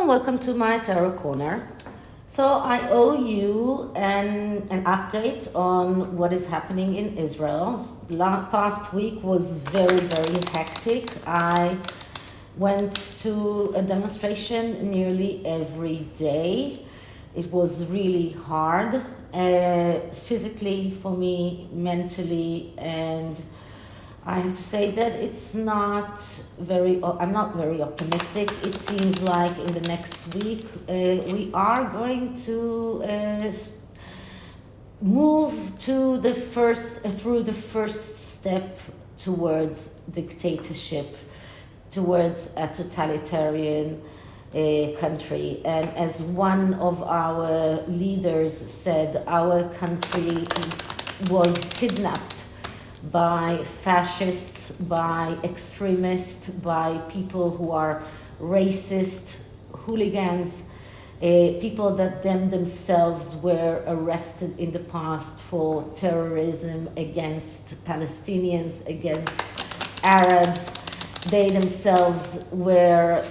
and welcome to my Tarot Corner. So I owe you an update on what is happening in Israel. Past week was very, very hectic. I went to a demonstration nearly every day. It was really hard, physically for me, mentally, and I have to say that it's not I'm not very optimistic. It seems like in the next week we are going to move to through the first step towards dictatorship, towards a totalitarian country. And as one of our leaders said, our country was kidnapped by fascists, by extremists, by people who are racist, hooligans, people that themselves were arrested in the past for terrorism against Palestinians, against Arabs. They themselves were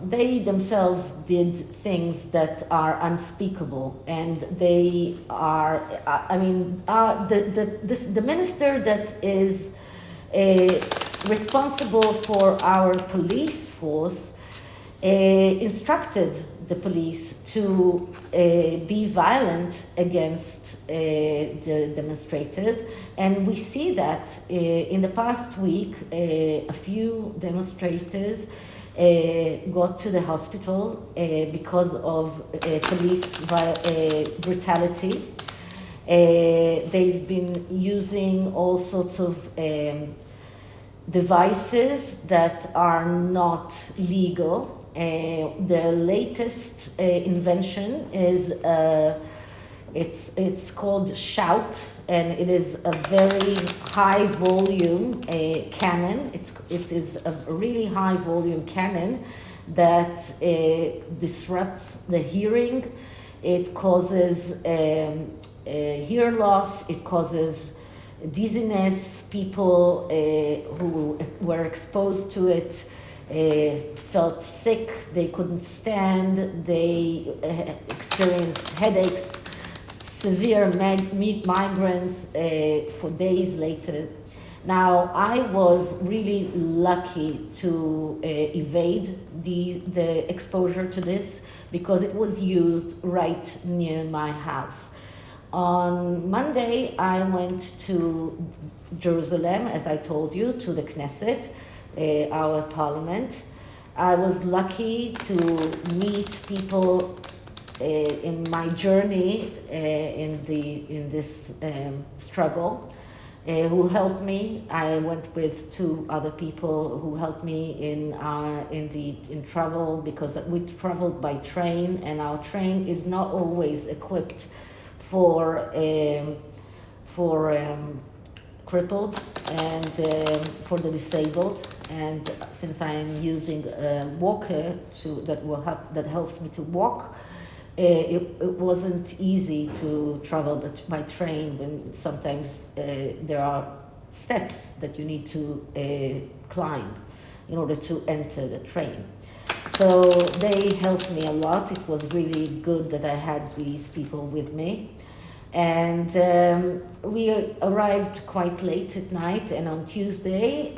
they themselves did things that are unspeakable, and they are, the minister that is responsible for our police force instructed the police to be violent against the demonstrators, and we see that in the past week a few demonstrators got to the hospital because of police brutality. They've been using all sorts of devices that are not legal. The latest invention is it's called Shout, and it is a very high volume cannon. It is a really high volume cannon that disrupts the hearing. It causes hear loss. It causes dizziness. People who were exposed to it felt sick. They couldn't stand. They experienced headaches, severe migraines for days later. Now, I was really lucky to evade the exposure to this because it was used right near my house. On Monday, I went to Jerusalem, as I told you, to the Knesset, our parliament. I was lucky to meet people in my journey in this struggle who helped me. I went with two other people who helped me in travel, because we traveled by train, and our train is not always equipped for crippled and for the disabled. And since I am using a walker that helps me to walk, it wasn't easy to travel by train when sometimes there are steps that you need to climb in order to enter the train. So they helped me a lot. It was really good that I had these people with me. And we arrived quite late at night, and on Tuesday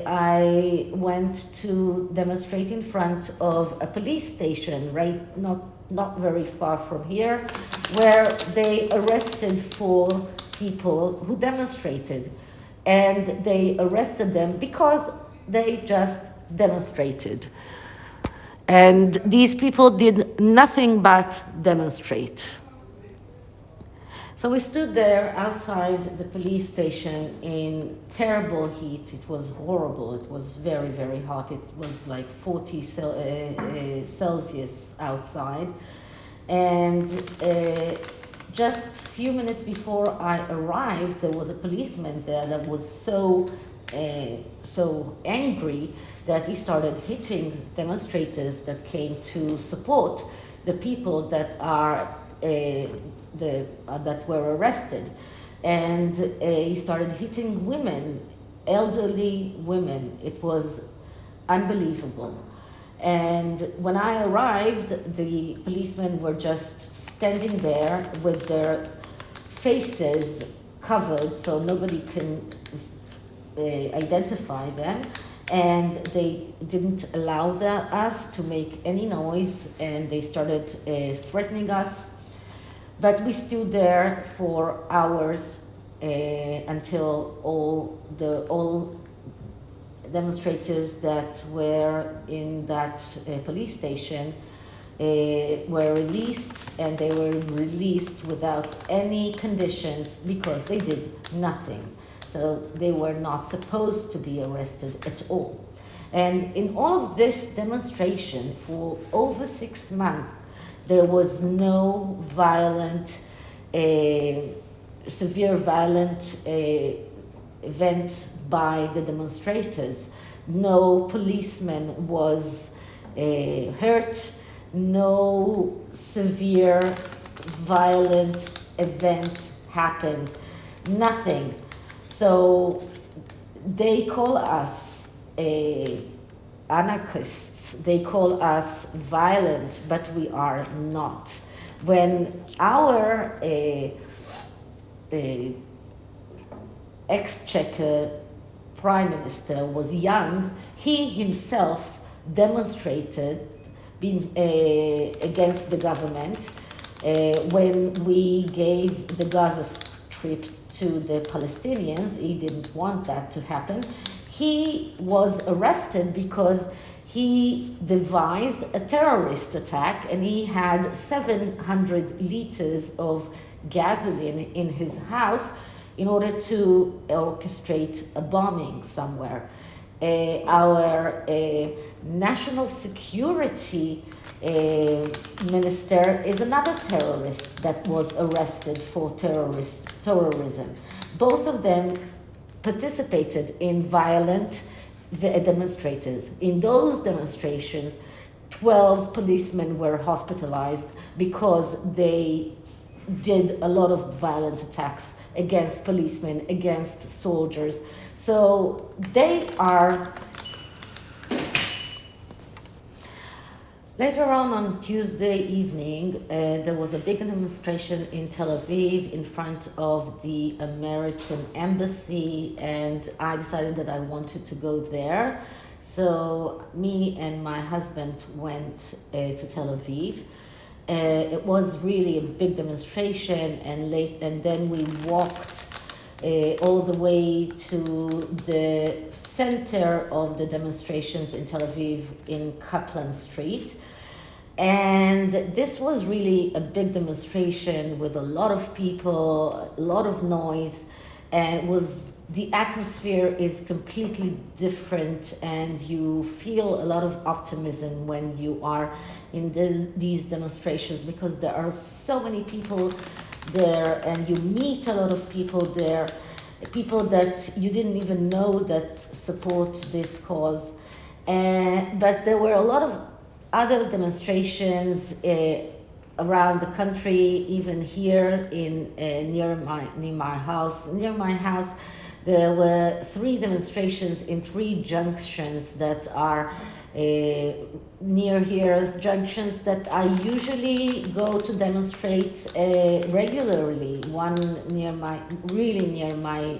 I went to demonstrate in front of a police station, right, not very far from here, where they arrested 4 people who demonstrated. And they arrested them because they just demonstrated. And these people did nothing but demonstrate. So we stood there outside the police station in terrible heat. It was horrible. It was very, very hot. It was like 40 Celsius outside. And just a few minutes before I arrived, there was a policeman there that was so angry that he started hitting demonstrators that came to support the people that are that were arrested. And he started hitting women elderly women. It was unbelievable. And when I arrived, the policemen were just standing there with their faces covered so nobody can identify them. And they didn't allow us to make any noise, and they started threatening us. But we stood there for hours until all demonstrators that were in that police station were released, and they were released without any conditions because they did nothing. So they were not supposed to be arrested at all. And in all of this demonstration for over 6 months, there was no violent, severe violent event by the demonstrators. No policeman was hurt, no severe violent event happened, nothing. So they call us anarchists, they call us violent, but we are not. When our Exchequer Prime Minister was young, he himself demonstrated against the government when we gave the Gaza Strip to the Palestinians. He didn't want that to happen. He was arrested because he devised a terrorist attack, and he had 700 liters of gasoline in his house in order to orchestrate a bombing somewhere. Our national security minister is another terrorist that was arrested for terrorism. Both of them participated in violent demonstrators. In those demonstrations, 12 policemen were hospitalized because they did a lot of violent attacks against policemen, against soldiers. So they are. Later on Tuesday evening, there was a big demonstration in Tel Aviv in front of the American embassy, and I decided that I wanted to go there. So me and my husband went to Tel Aviv. It was really a big demonstration, and then we walked all the way to the center of the demonstrations in Tel Aviv in Kaplan Street. And this was really a big demonstration with a lot of people, a lot of noise, and the atmosphere is completely different, and you feel a lot of optimism when you are in these demonstrations, because there are so many people there, and you meet a lot of people there, people that you didn't even know that support this cause. But there were a lot of other demonstrations around the country, even here near my house. Near my house, there were 3 demonstrations in 3 junctions that are near here, junctions that I usually go to demonstrate regularly. One really near my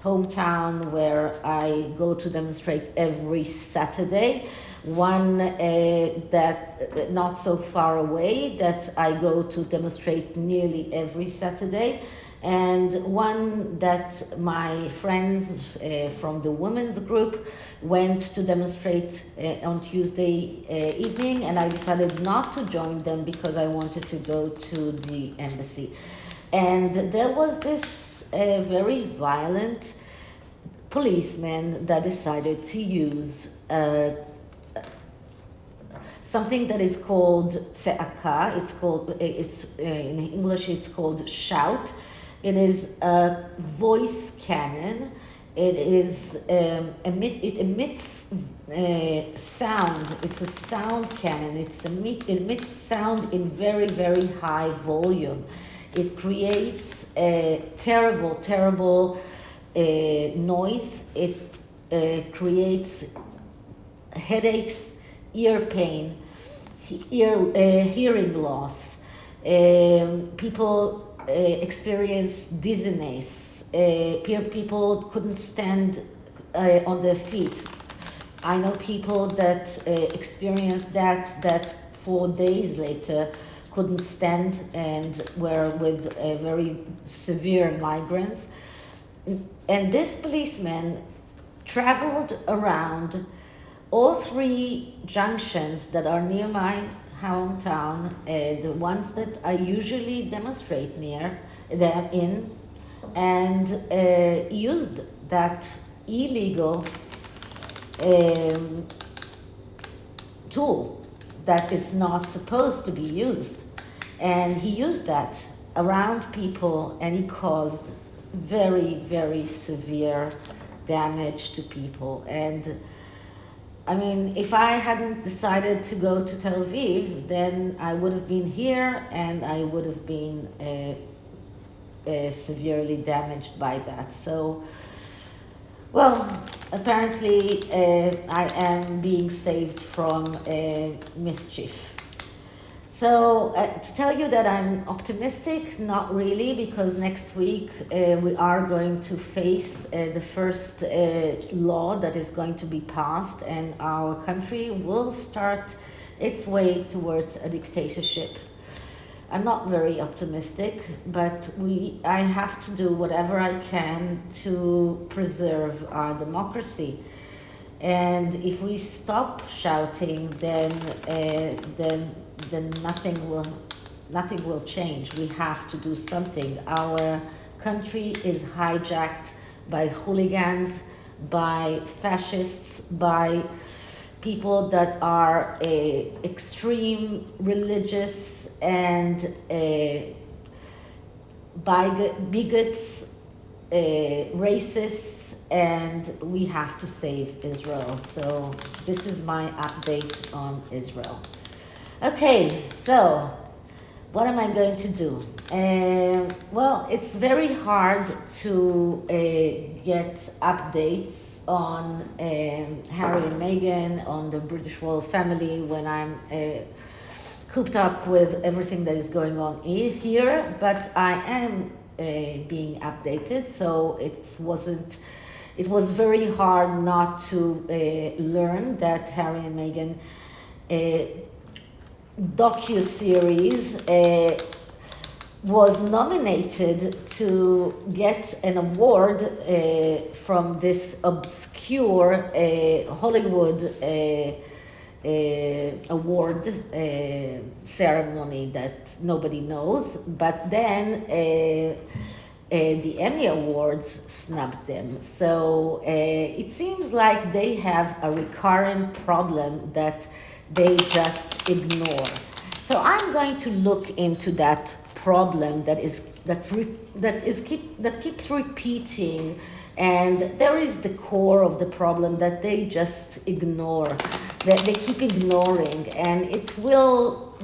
hometown, where I go to demonstrate every Saturday. One that not so far away that I go to demonstrate nearly every Saturday, and one that my friends from the women's group went to demonstrate on Tuesday evening, and I decided not to join them because I wanted to go to the embassy. And there was this very violent policeman that decided to use something that is called tze'aka. It's in English it's called shout. It is a voice cannon. It emits sound. It's a sound cannon. It emits sound in very, very high volume. It creates terrible noise. It creates headaches, ear pain, hearing loss. People experience dizziness. People couldn't stand on their feet. I know people that experienced that 4 days later couldn't stand and were with very severe migraines. And this policeman traveled around all 3 junctions that are near my hometown, the ones that I usually demonstrate near there in, and used that illegal tool that is not supposed to be used. And he used that around people, and he caused very, very severe damage to people. And I mean, if I hadn't decided to go to Tel Aviv, then I would have been here and I would have been severely damaged by that. So, well, apparently I am being saved from mischief. So to tell you that I'm optimistic, not really, because next week we are going to face the first law that is going to be passed, and our country will start its way towards a dictatorship. I'm not very optimistic, but I have to do whatever I can to preserve our democracy. And if we stop shouting, then nothing will change. We have to do something. Our country is hijacked by hooligans, by fascists, by people that are extreme religious and bigots, racists, and we have to save Israel. So this is my update on Israel. Okay, so what am I going to do? Well, it's very hard to get updates on Harry and Meghan, on the British royal family, when I'm cooped up with everything that is going on here, but I am being updated, so it was very hard not to learn that Harry and Meghan docu-series was nominated to get an award from this obscure Hollywood award ceremony that nobody knows, but then the Emmy Awards snubbed them. So it seems like they have a recurrent problem that they just ignore. So I'm going to look into that problem that keeps repeating, and there is the core of the problem that they just ignore, that they keep ignoring, and it will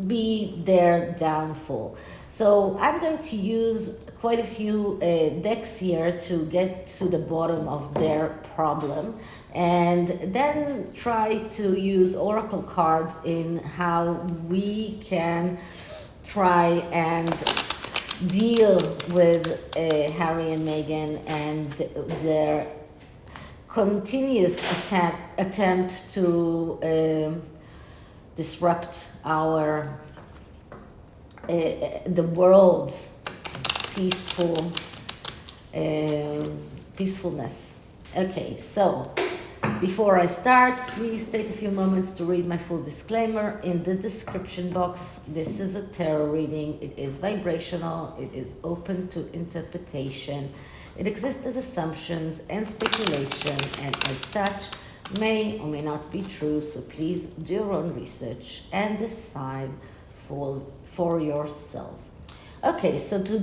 be their downfall. So I'm going to use quite a few decks here to get to the bottom of their problem, and then try to use oracle cards in how we can try and deal with Harry and Meghan and their continuous attempt to disrupt our the world's peacefulness. Okay, so before I start, please take a few moments to read my full disclaimer in the description box. This is a tarot reading. It is vibrational. It is open to interpretation. It exists as assumptions and speculation, and as such may or may not be true. So please do your own research and decide for yourself. Okay, so to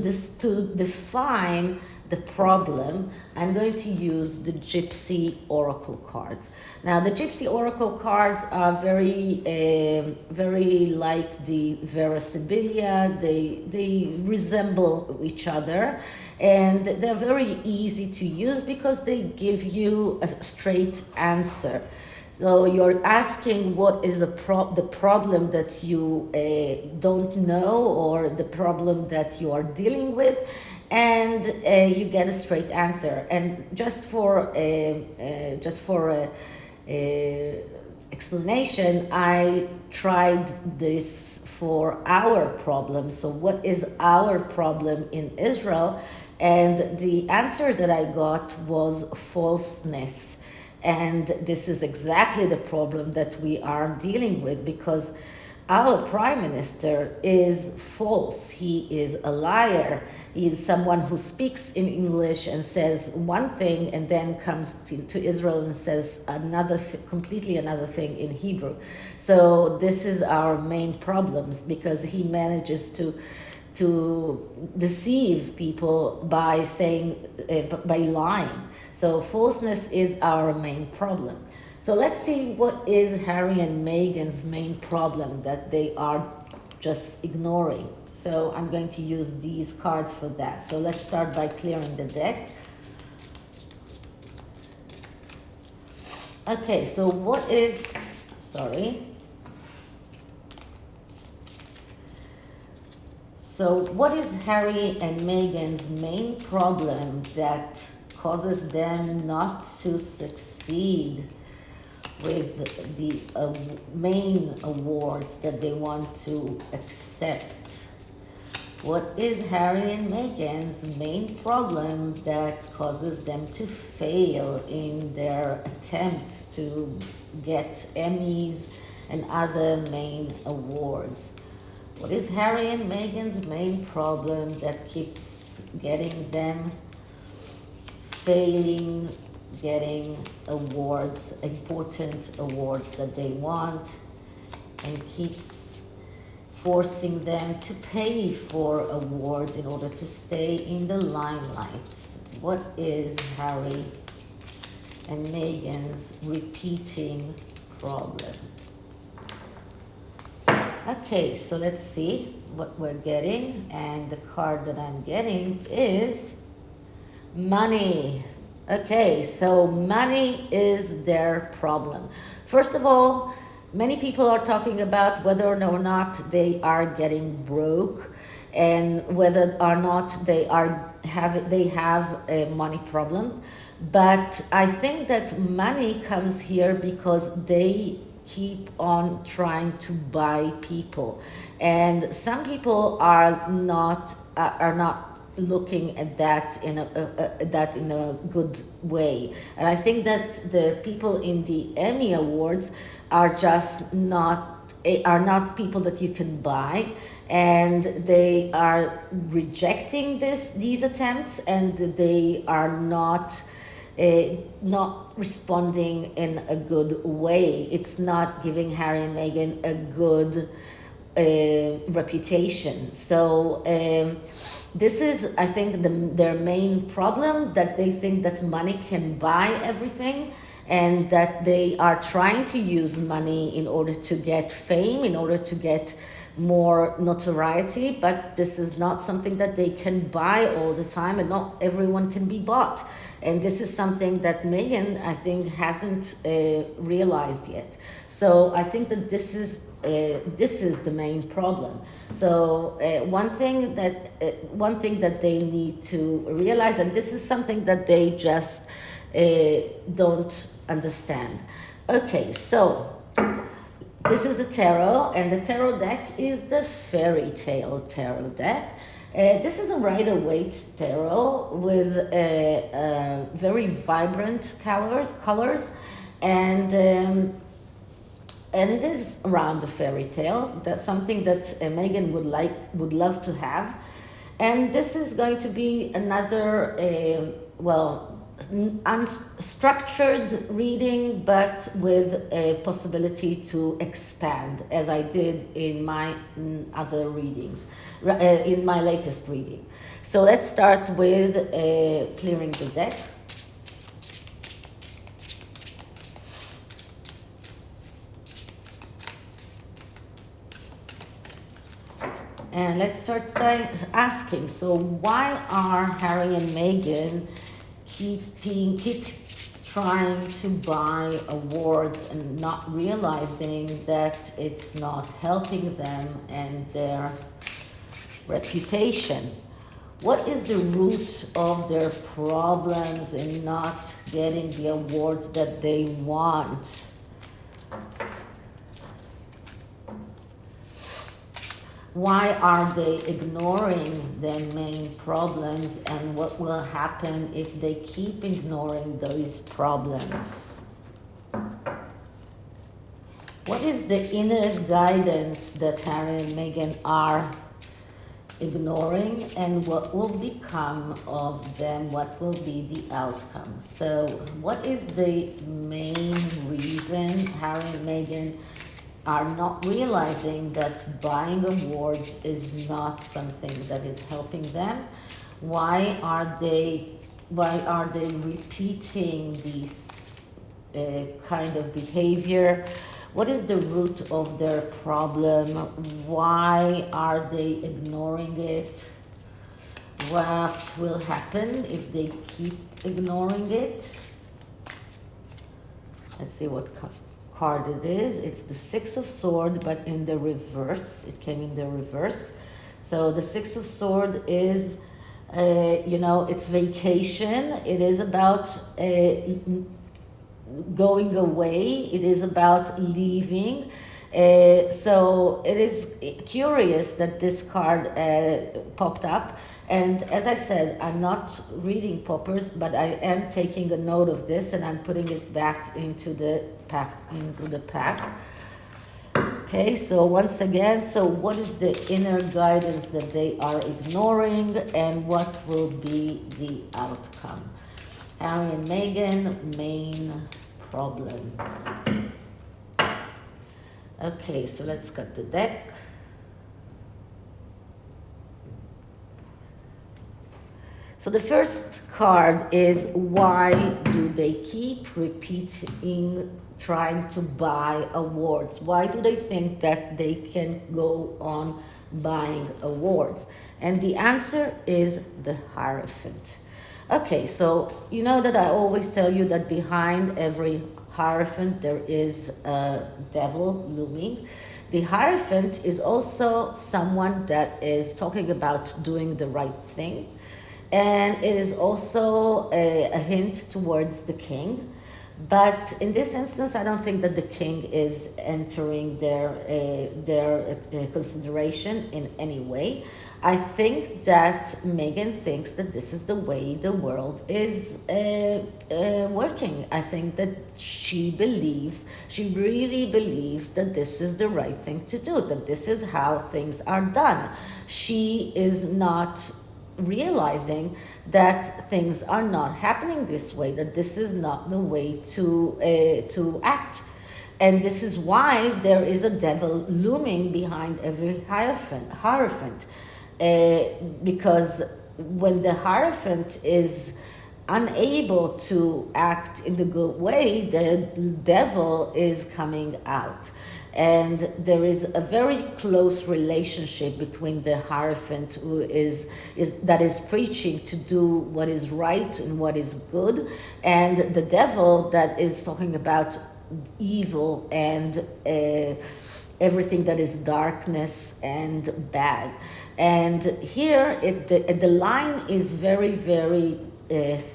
define the problem, I'm going to use the GYPSY oracle cards. Now, the GYPSY oracle cards are very like the SIBILLA. They resemble each other, and they're very easy to use because they give you a straight answer. So you're asking what is the problem that you don't know, or the problem that you are dealing with, and you get a straight answer. And just for explanation, I tried this for our problem. So what is our problem in Israel? And the answer that I got was falseness. And this is exactly the problem that we are dealing with, because our prime minister is false. He is a liar. He is someone who speaks in English and says one thing, and then comes to Israel and says completely another thing in Hebrew. So this is our main problems, because he manages to deceive people by by lying. So falseness is our main problem. So let's see what is Harry and Meghan's main problem that they are just ignoring. So I'm going to use these cards for that. So let's start by clearing the deck. Okay, so what is, So what is Harry and Meghan's main problem that causes them not to succeed with the main awards that they want to accept? What is Harry and Meghan's main problem that causes them to fail in their attempts to get Emmys and other main awards? What is Harry and Meghan's main problem that keeps getting them failing, getting awards, important awards that they want, and keeps forcing them to pay for awards in order to stay in the limelight? What is Harry and Meghan's repeating problem? Okay, so let's see what we're getting, and the card that I'm getting is money. Okay, so money is their problem. First of all, many people are talking about whether or not they are getting broke, and whether or not they have a money problem. But I think that money comes here because they keep on trying to buy people, and some people are not looking at that in a good way. And I think that the people in the Emmy Awards are just not people that you can buy, and they are rejecting these attempts, and they are not responding in a good way. It's not giving Harry and Meghan a good reputation. So this is, I think, their main problem, that they think that money can buy everything, and that they are trying to use money in order to get fame, in order to get more notoriety. But this is not something that they can buy all the time, and not everyone can be bought. And this is something that Meghan, I think, hasn't realized yet. So I think that this is the main problem. So one thing that they need to realize, and this is something that they just don't understand. Okay, so this is the tarot, and the tarot deck is the fairy tale tarot deck. This is a Rider-Waite tarot with very vibrant colors, and it is around the fairy tale. That's something that Meghan would love to have. And this is going to be another unstructured reading, but with a possibility to expand, as I did in my other readings, in my latest reading. So let's start with clearing the deck. And let's start asking, so why are Harry and Meghan keep trying to buy awards and not realizing that it's not helping them and their reputation? What is the root of their problems in not getting the awards that they want? Why are they ignoring their main problems, and what will happen if they keep ignoring those problems? What is the inner guidance that Harry and Meghan are ignoring, and what will become of them? What will be the outcome? So what is the main reason Harry and Meghan are not realizing that buying awards is not something that is helping them? Why are they repeating these kind of behavior? What is the root of their problem? Why are they ignoring it? What will happen if they keep ignoring it? Let's see what card it is. It's the Six of Swords, but in the reverse. It came in the reverse. So the Six of Swords is, it's vacation. It is about going away. It is about leaving. So it is curious that this card popped up. And as I said, I'm not reading poppers, but I am taking a note of this and I'm putting it back into the pack. Okay, so once again, so what is the inner guidance that they are ignoring, and what will be the outcome? Harry and Meghan, main problem. Okay, so let's cut the deck. So the first card is, why do they keep repeating, trying to buy awards? Why do they think that they can go on buying awards? And the answer is the Hierophant. Okay, so you know that I always tell you that behind every Hierophant there is a devil looming. The Hierophant is also someone that is talking about doing the right thing. And it is also a hint towards the king. But in this instance, I don't think that the king is entering their consideration in any way. I think that Meghan thinks that this is the way the world is working. I think that she really believes that this is the right thing to do, that this is how things are done. She is not realizing that things are not happening this way, that this is not the way to act. And this is why there is a devil looming behind every Hierophant. Because when the Hierophant is unable to act in the good way, the devil is coming out. And there is a very close relationship between the Hierophant, who is preaching to do what is right and what is good, and the devil that is talking about evil and everything that is darkness and bad. And here the line is very, very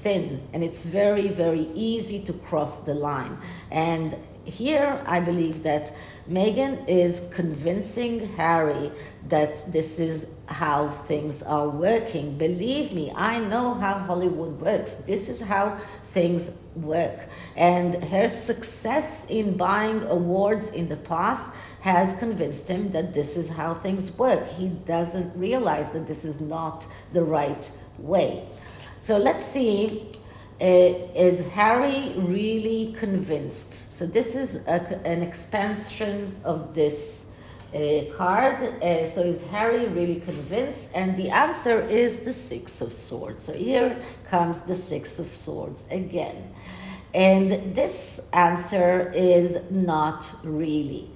thin, and it's very, very easy to cross the line. And here I believe that Meghan is convincing Harry that this is how things are working. Believe me, I know how Hollywood works. This is how things work. And her success in buying awards in the past has convinced him that this is how things work. He doesn't realize that this is not the right way. So let's see Is Harry really convinced? So this is an expansion of this card. So is Harry really convinced? And the answer is the Six of Swords. So here comes the Six of Swords again. And this answer is not really.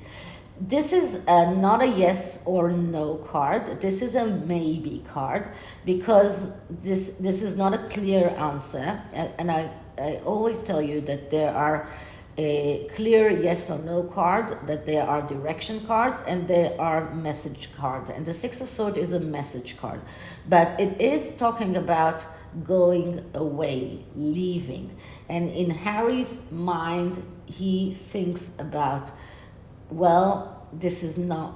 This is not a yes or no card. This is a maybe card, because this is not a clear answer. And I always tell you that there are a clear yes or no card, that there are direction cards, and there are message cards. And the Six of Swords is a message card. But it is talking about going away, leaving. And in Harry's mind, he thinks about, well, this is not,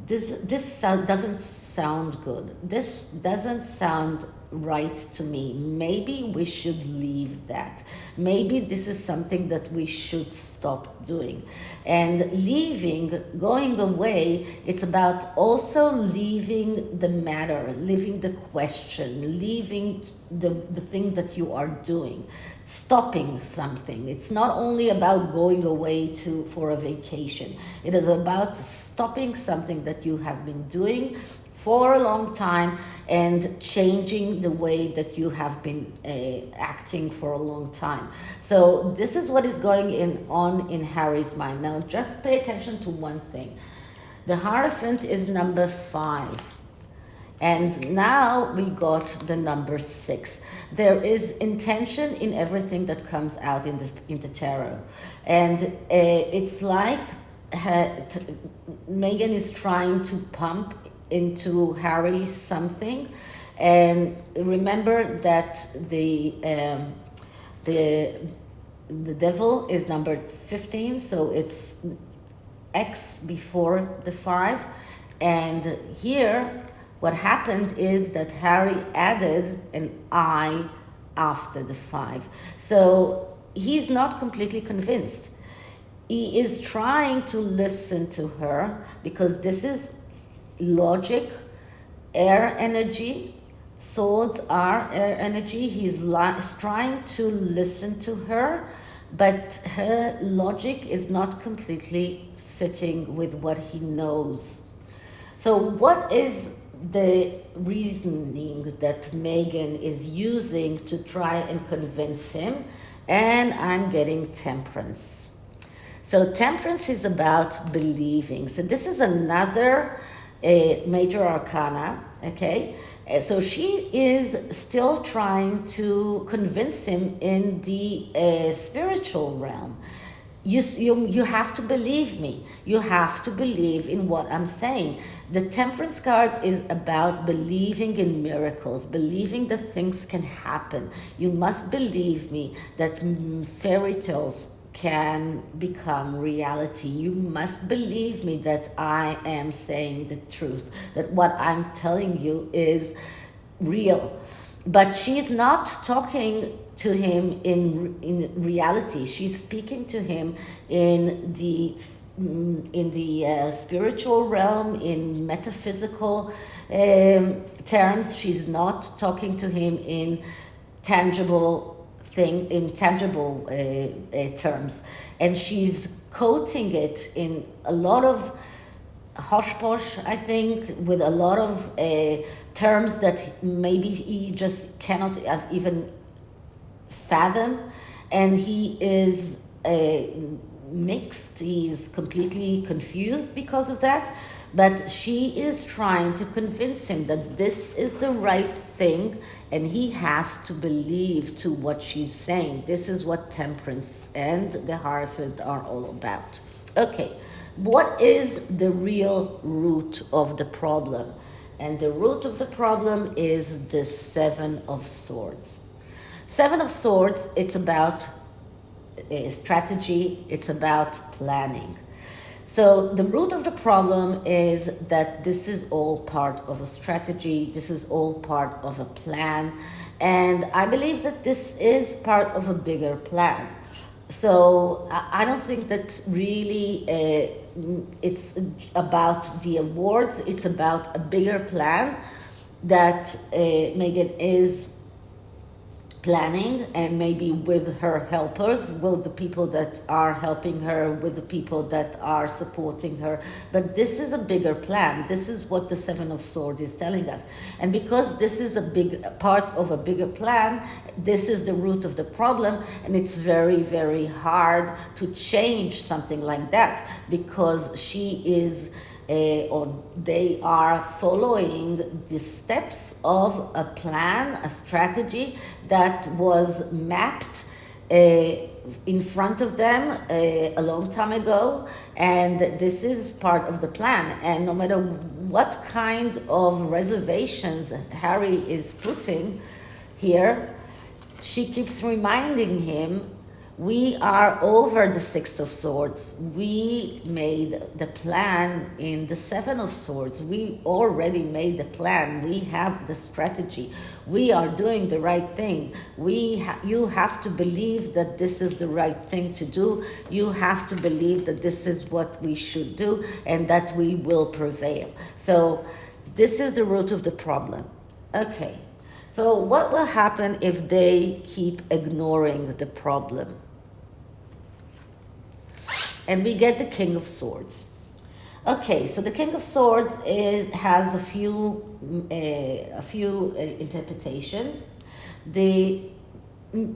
this doesn't sound good. This doesn't sound right to me. Maybe we should leave that. Maybe this is something that we should stop doing. And leaving, going away, it's about also leaving the matter, leaving the question, leaving the thing that you are doing, stopping something. It's not only about going away for a vacation. It is about stopping something that you have been doing for a long time and changing the way that you have been acting for a long time. So this is what is going on in Harry's mind. Now just pay attention to one thing. The Hierophant is number 5. And now we got the number 6. There is intention in everything that comes out in the tarot. And it's like Meghan is trying to pump into Harry something. And remember that the devil is number 15, so it's X before the 5. And here what happened is that Harry added an I after the 5. So he's not completely convinced. He is trying to listen to her, because this is logic, air energy. Swords are air energy. He's trying to listen to her, but her logic is not completely sitting with what he knows. So what is the reasoning that Meghan is using to try and convince him? And I'm getting Temperance. So Temperance is about believing. So this is another major arcana, okay? So she is still trying to convince him in the spiritual realm. You have to believe me. You have to believe in what I'm saying. The Temperance card is about believing in miracles, believing that things can happen. You must believe me that fairy tales can become reality. You must believe me that I am saying the truth, that what I'm telling you is real. But she's not talking to him in reality. She's speaking to him in the spiritual realm, in metaphysical terms. She's not talking to him in tangible terms, and she's quoting it in a lot of hosh-posh, I think, with a lot of terms that maybe he just cannot even fathom, and he is mixed. He is completely confused because of that. But she is trying to convince him that this is the right thing, and he has to believe to what she's saying. This is what Temperance and the Hierophant are all about. Okay, what is the real root of the problem? And the root of the problem is the Seven of Swords. Seven of Swords, it's about strategy, it's about planning. So the root of the problem is that this is all part of a strategy, this is all part of a plan, and I believe that this is part of a bigger plan. So I don't think that really it's about the awards, it's about a bigger plan that Meghan is planning, and maybe with her helpers, with the people that are helping her, with the people that are supporting her. But this is a bigger plan. This is what the Seven of Swords is telling us. And because this is a big part of a bigger plan, this is the root of the problem, and it's very, very hard to change something like that, because she is or they are following the steps of a plan, a strategy that was mapped in front of them a long time ago, and this is part of the plan. And no matter what kind of reservations Harry is putting here, she keeps reminding him, we are over the Six of Swords. We made the plan in the Seven of Swords. We already made the plan. We have the strategy. We are doing the right thing. You have to believe that this is the right thing to do. You have to believe that this is what we should do and that we will prevail. So this is the root of the problem. Okay. So what will happen if they keep ignoring the problem? And we get the King of Swords. Okay, so the King of Swords has a few interpretations. The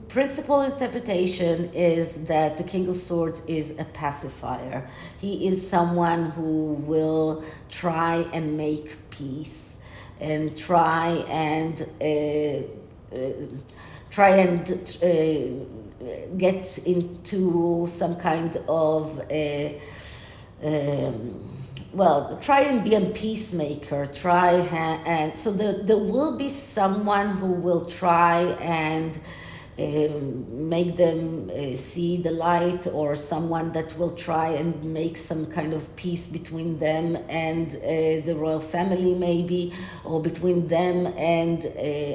principal interpretation is that the King of Swords is a pacifier. He is someone who will try and make peace and try and get into some kind of try and be a peacemaker, and so there will be someone who will try and make them see the light, or someone that will try and make some kind of peace between them and the royal family, maybe, or between them and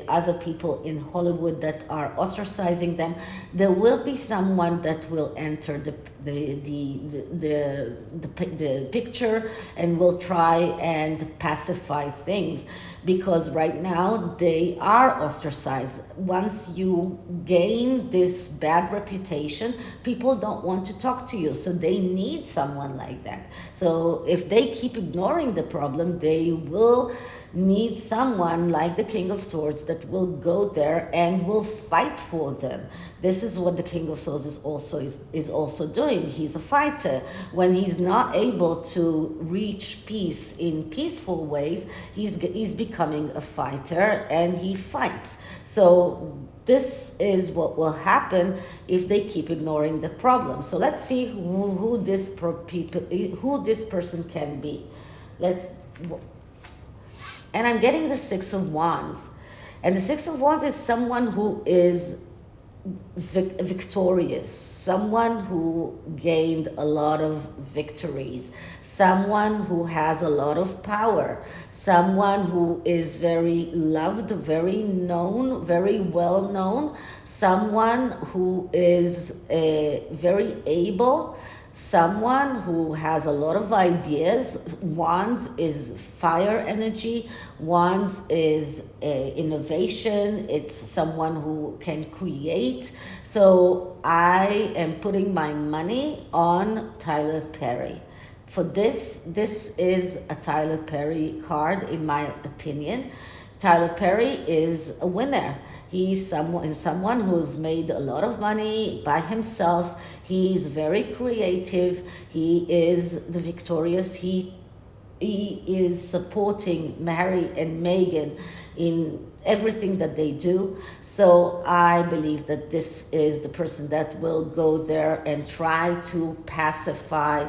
other people in Hollywood that are ostracizing them. There will be someone that will enter the picture and will try and pacify things, because right now they are ostracized. Once you gain this bad reputation, people don't want to talk to you, so they need someone like that. So if they keep ignoring the problem, they will need someone like the King of Swords that will go there and will fight for them. This is what the King of Swords is also doing. He's a fighter. When he's not able to reach peace in peaceful ways, he's becoming a fighter, and he fights. So this is what will happen if they keep ignoring the problem. So let's see who this person can be. And I'm getting the Six of Wands. And the Six of Wands is someone who is victorious, someone who gained a lot of victories, someone who has a lot of power, someone who is very loved, very known, very well known, someone who is very able, someone who has a lot of ideas. Wands is fire energy. Wands is innovation. It's someone who can create. So I am putting my money on Tyler Perry. For this is a Tyler Perry card, in my opinion. Tyler Perry is a winner. He's someone who's made a lot of money by himself. He's very creative. He is the victorious. He is supporting Harry and Meghan in everything that they do. So I believe that this is the person that will go there and try to pacify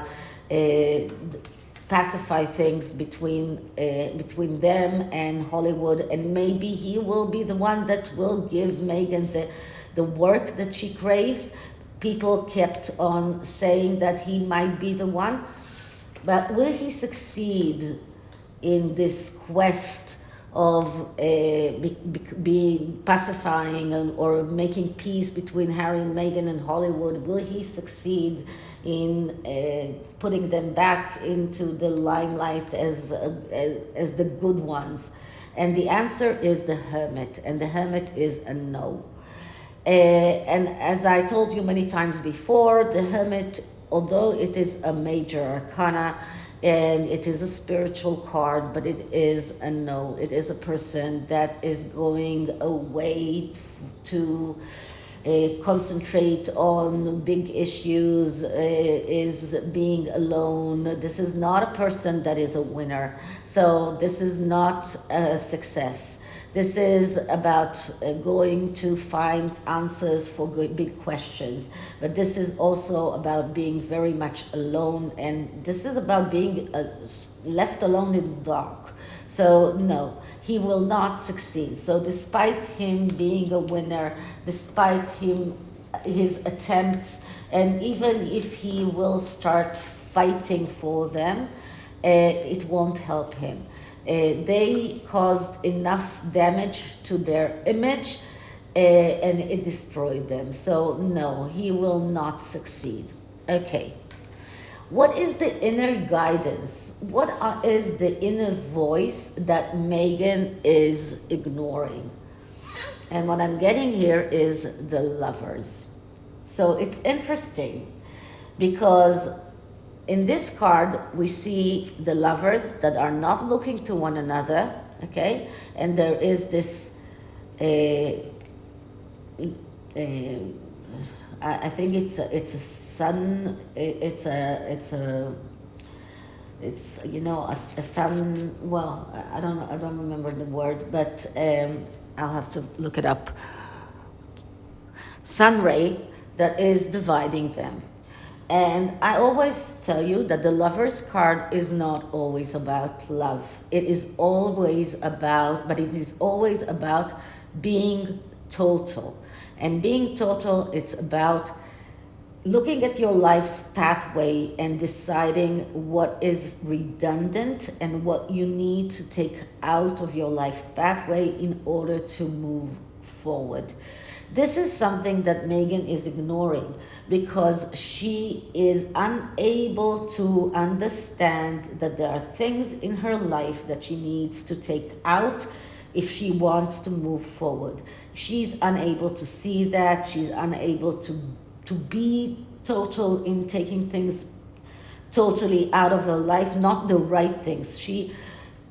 things between them and Hollywood, and maybe he will be the one that will give Meghan the work that she craves. People kept on saying that he might be the one, but will he succeed in this quest of be pacifying or making peace between Harry and Meghan and Hollywood? Will he succeed in putting them back into the limelight as the good ones? And the answer is the Hermit, and the Hermit is a no. And as I told you many times before, the Hermit, although it is a major arcana and it is a spiritual card, but it is a no. It is a person that is going away to concentrate on big issues, is being alone. This is not a person that is a winner. So this is not a success. This is about going to find answers for big questions. But this is also about being very much alone. And this is about being left alone in the dark. So no, he will not succeed. So despite him being a winner, despite his attempts, and even if he will start fighting for them, it won't help him. They caused enough damage to their image and it destroyed them. So no, he will not succeed. Okay. What is the inner guidance? What is the inner voice that Meghan is ignoring? And what I'm getting here is the Lovers. So it's interesting because in this card, we see the lovers that are not looking to one another, okay? And there is this, I think it's a sun, it's you know, a sun, well, I don't remember the word, but I'll have to look it up. Sun ray that is dividing them. And I always tell you that the Lovers card is not always about love. It is always about, but it is always about being total. And being total, it's about looking at your life's pathway and deciding what is redundant and what you need to take out of your life's pathway in order to move forward. This is something that Meghan is ignoring because she is unable to understand that there are things in her life that she needs to take out if she wants to move forward. She's unable to see that. She's unable to be total in taking things totally out of her life, not the right things. She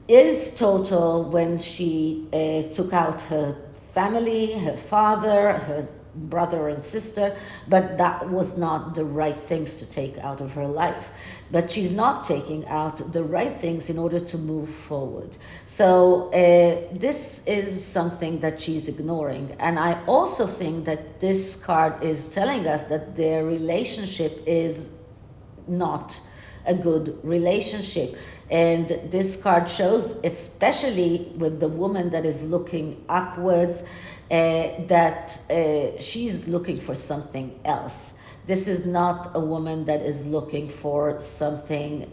is total when she took out her family, her father, her brother and sister, but that was not the right things to take out of her life. But she's not taking out the right things in order to move forward. So this is something that she's ignoring. And I also think that this card is telling us that their relationship is not a good relationship. And this card shows, especially with the woman that is looking upwards, that she's looking for something else. This is not a woman that is looking for something,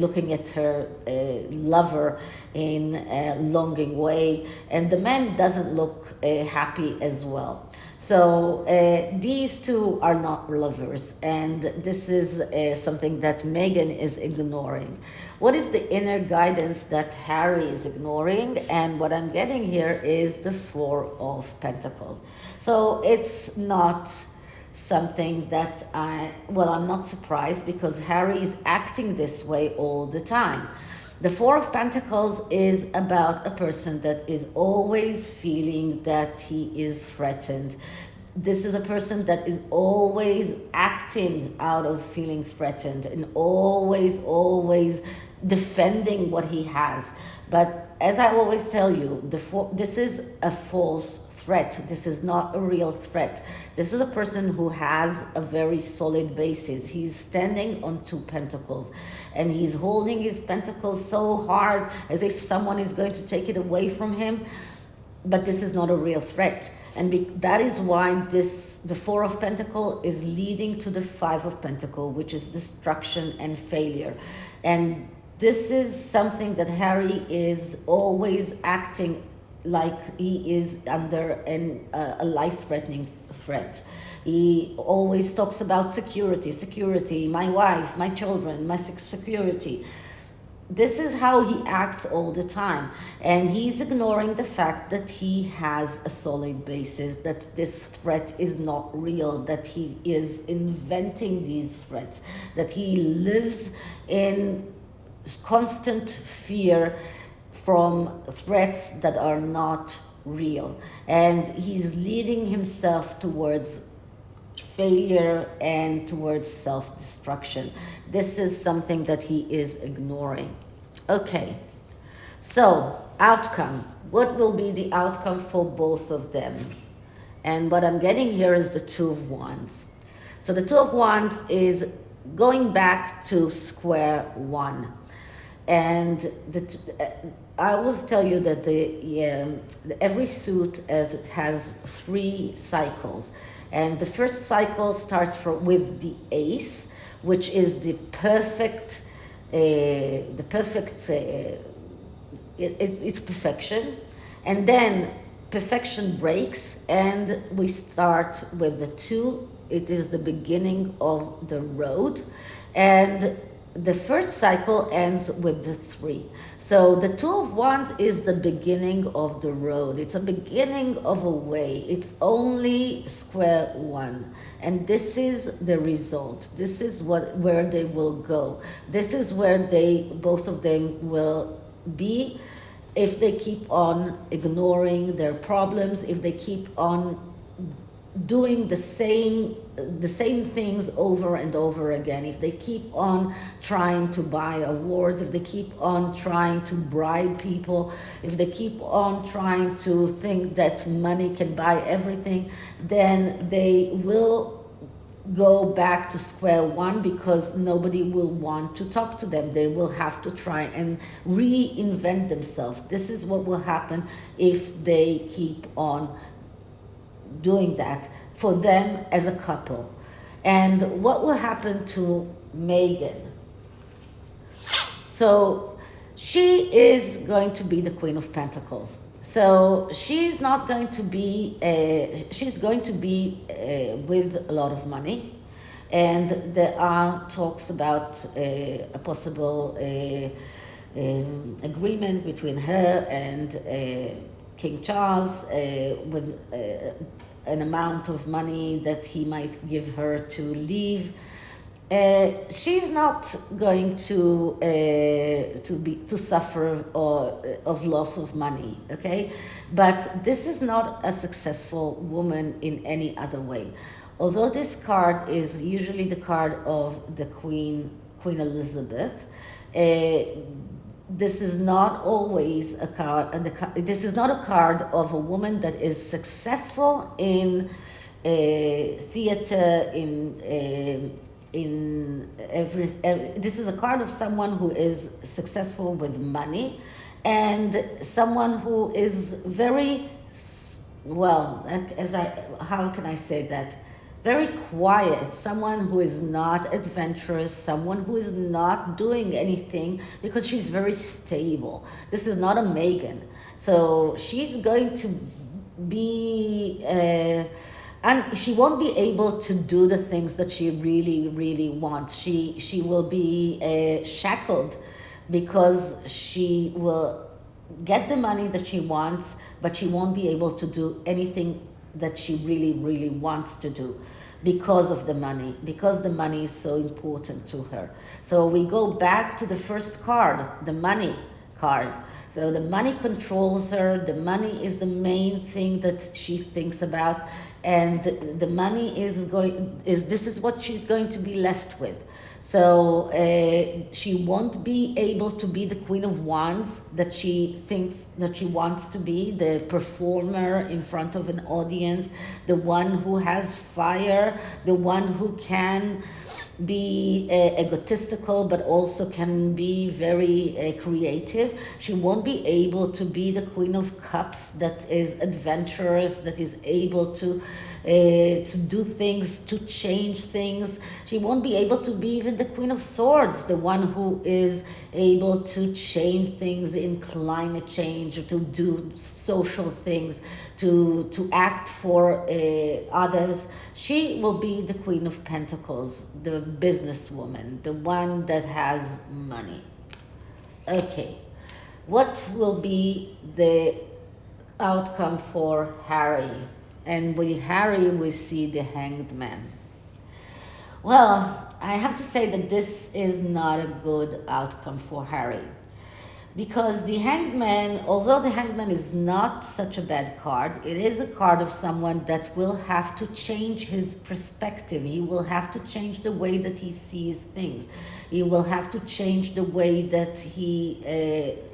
looking at her lover in a longing way. And the man doesn't look happy as well. So these two are not lovers, and this is something that Meghan is ignoring. What is the inner guidance that Harry is ignoring? And what I'm getting here is the Four of Pentacles. So it's not something that I'm not surprised because Harry is acting this way all the time. The Four of Pentacles is about a person that is always feeling that he is threatened. This is a person that is always acting out of feeling threatened and always defending what he has. But as I always tell you, this is a false threat. This is not a real threat. This is a person who has a very solid basis. He's standing on two pentacles and he's holding his pentacles so hard as if someone is going to take it away from him. But this is not a real threat. And that is why the Four of Pentacles is leading to the Five of Pentacles, which is destruction and failure. And this is something that Harry is always acting like he is under a life-threatening threat. He always talks about security, my wife, my children, my security. this is how he acts all the time. And he's ignoring the fact that he has a solid basis, that this threat is not real, that he is inventing these threats, that he lives in constant fear from threats that are not real. And he's leading himself towards failure and towards self-destruction. This is something that he is ignoring. Okay, so outcome. What will be the outcome for both of them? And what I'm getting here is the Two of Wands. So the Two of Wands is going back to square one. And I always tell you that every suit has 3 cycles. And the first cycle starts with the Ace, which is the perfect, it's perfection. And then perfection breaks and we start with the 2. It is the beginning of the road. And the first cycle ends with the 3. So the Two of Wands is the beginning of the road. It's a beginning of a way. It's only square one. And this is the result. This is where they will go. This is where both of them will be if they keep on ignoring their problems, if they keep on doing the same things over and over again, if they keep on trying to buy awards, if they keep on trying to bribe people, if they keep on trying to think that money can buy everything, then they will go back to square one because nobody will want to talk to them. They will have to try and reinvent themselves. This is what will happen if they keep on doing that for them as a couple. And what will happen to Meghan? So she is going to be the Queen of Pentacles. So she's not going to be, she's going to be with a lot of money. And there are talks about a possible agreement between her and King Charles with an amount of money that he might give her to leave. She's not going to suffer of loss of money, okay? But this is not a successful woman in any other way. Although this card is usually the card of the Queen Elizabeth, this is not always a card. This is not a card of a woman that is successful in theater, this is a card of someone who is successful with money and someone who is very, well, how can I say that? Very quiet, someone who is not adventurous, someone who is not doing anything because she's very stable. This is not a Meghan. So she's going to be, and she won't be able to do the things that she really, really wants. She will be shackled because she will get the money that she wants, but she won't be able to do anything that she really, really wants to do because of the money, because the money is so important to her. So we go back to the first card, the money card. So the money controls her, the money is the main thing that she thinks about, and the money this is what she's going to be left with. So she won't be able to be the Queen of Wands that she thinks that she wants to be, the performer in front of an audience, the one who has fire, the one who can be egotistical but also can be very creative. She won't be able to be the Queen of Cups that is adventurous, that is able to do things, to change things. She won't be able to be even the Queen of Swords, the one who is able to change things in climate change, or to do social things, to act for others. She will be the Queen of Pentacles, the businesswoman, the one that has money. Okay, what will be the outcome for Harry? And with Harry, we see the Hanged Man. Well, I have to say that this is not a good outcome for Harry. Because the Hanged Man, although the Hanged Man is not such a bad card, it is a card of someone that will have to change his perspective. He will have to change the way that he sees things. He will have to change the way that he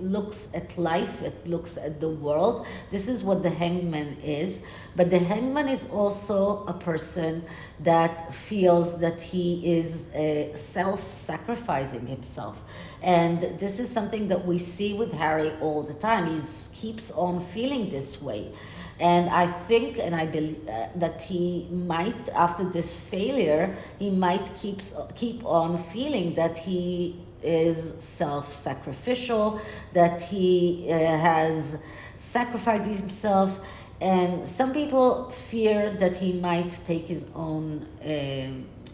looks at life, looks at the world. This is what the Hanged Man is. But the Hanged Man is also a person that feels that he is self-sacrificing himself. And this is something that we see with Harry all the time. He keeps on feeling this way. And I think, and I believe that he might, after this failure, he might keep on feeling that he is self-sacrificial, that he has sacrificed himself. And some people fear that he might take his own,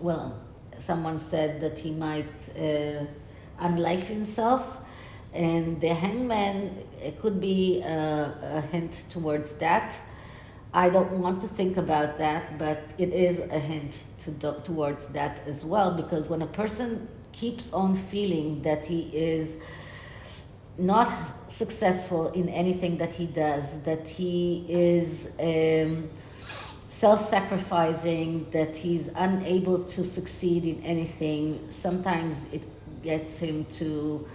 well, someone said that he might unlife himself. And the Hangman, it could be a hint towards that. I don't want to think about that, but it is a hint towards that as well, because when a person keeps on feeling that he is not successful in anything that he does, that he is self-sacrificing, that he's unable to succeed in anything, sometimes it gets him to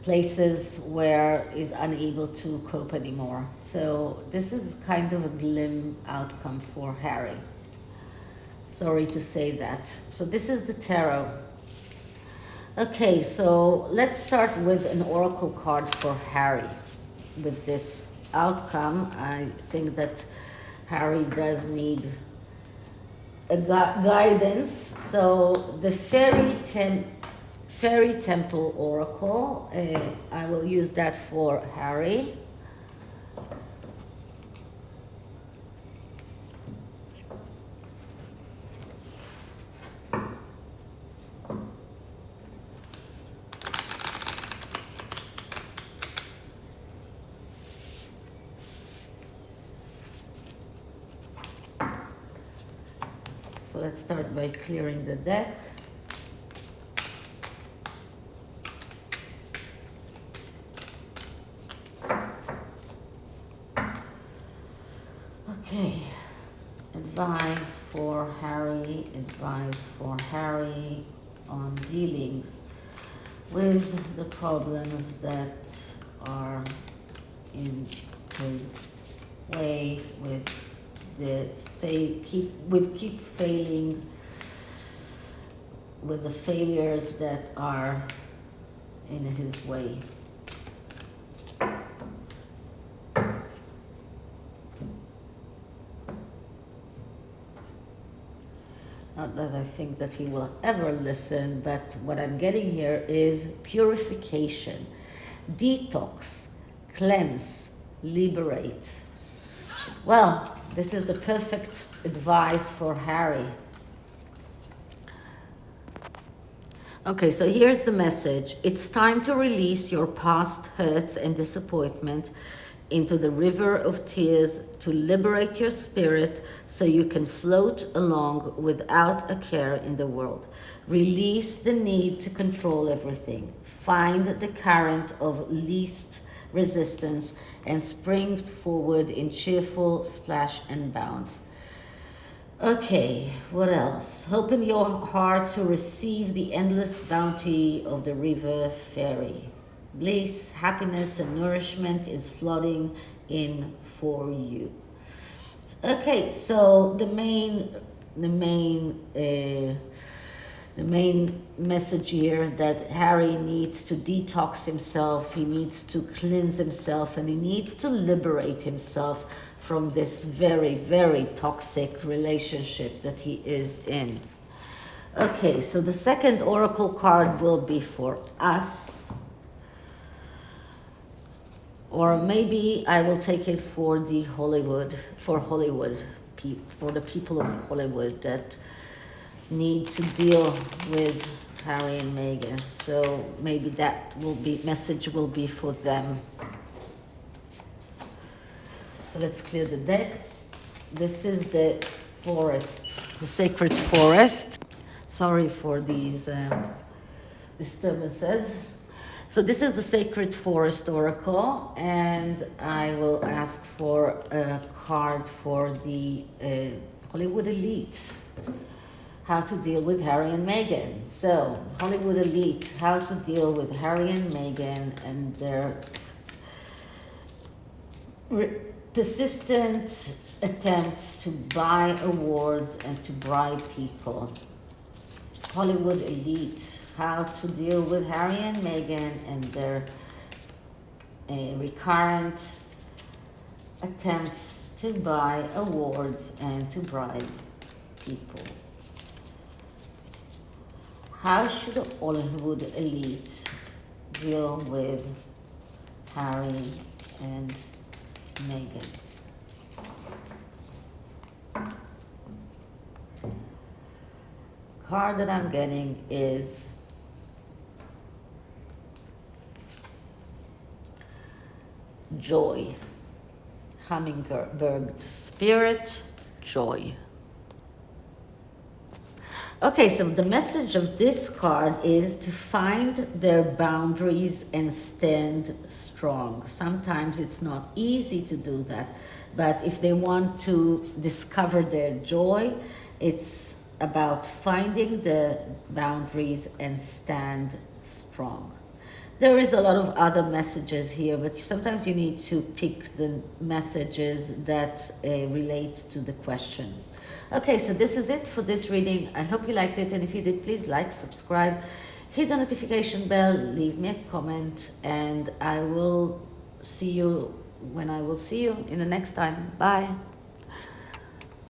places where he's unable to cope anymore. So this is kind of a glim outcome for Harry. Sorry to say that. So this is the tarot. Okay, so let's start with an oracle card for Harry. With this outcome, I think that Harry does need a guidance. So the Fairy Temple Oracle, I will use that for Harry. So let's start by clearing the deck. Okay, advice for Harry on dealing with the problems that are in his way, with the keep failing, with the failures that are in his way. Not that I think that he will ever listen, but what I'm getting here is purification, detox, cleanse, liberate. Well, this is the perfect advice for Harry. Okay, so here's the message. It's time to release your past hurts and disappointment into the river of tears, to liberate your spirit so you can float along without a care in the world. Release the need to control everything. Find the current of least resistance and spring forward in cheerful splash and bound. Okay, what else? Open your heart to receive the endless bounty of the river fairy. Bliss, happiness, and nourishment is flooding in for you. Okay, so the main message here, that Harry needs to detox himself, he needs to cleanse himself, and he needs to liberate himself from this very, very toxic relationship that he is in. Okay, so the second oracle card will be for us. Or maybe I will take it for the Hollywood, for the people of Hollywood, that need to deal with Harry and Meghan. So maybe that message will be for them. So let's clear the deck. This is the forest, the sacred forest. Sorry for these disturbances. So this is the Sacred Forest Oracle, and I will ask for a card for the Hollywood elite. How to deal with Harry and Meghan. So, Hollywood elite, how to deal with Harry and Meghan and their persistent attempts to buy awards and to bribe people. Hollywood elite, how to deal with Harry and Meghan and their recurrent attempts to buy awards and to bribe people. How should the Hollywood elite deal with Harry and Meghan? Card that I'm getting is Joy. Hummingbird spirit, joy. Okay, so the message of this card is to find their boundaries and stand strong. Sometimes it's not easy to do that, but if they want to discover their joy, it's about finding the boundaries and stand strong. There is a lot of other messages here, but sometimes you need to pick the messages that relate to the question. Okay, so this is it for this reading. I hope you liked it, and if you did, please like, subscribe, hit the notification bell, leave me a comment, and I will see you when I will see you in the next time. Bye.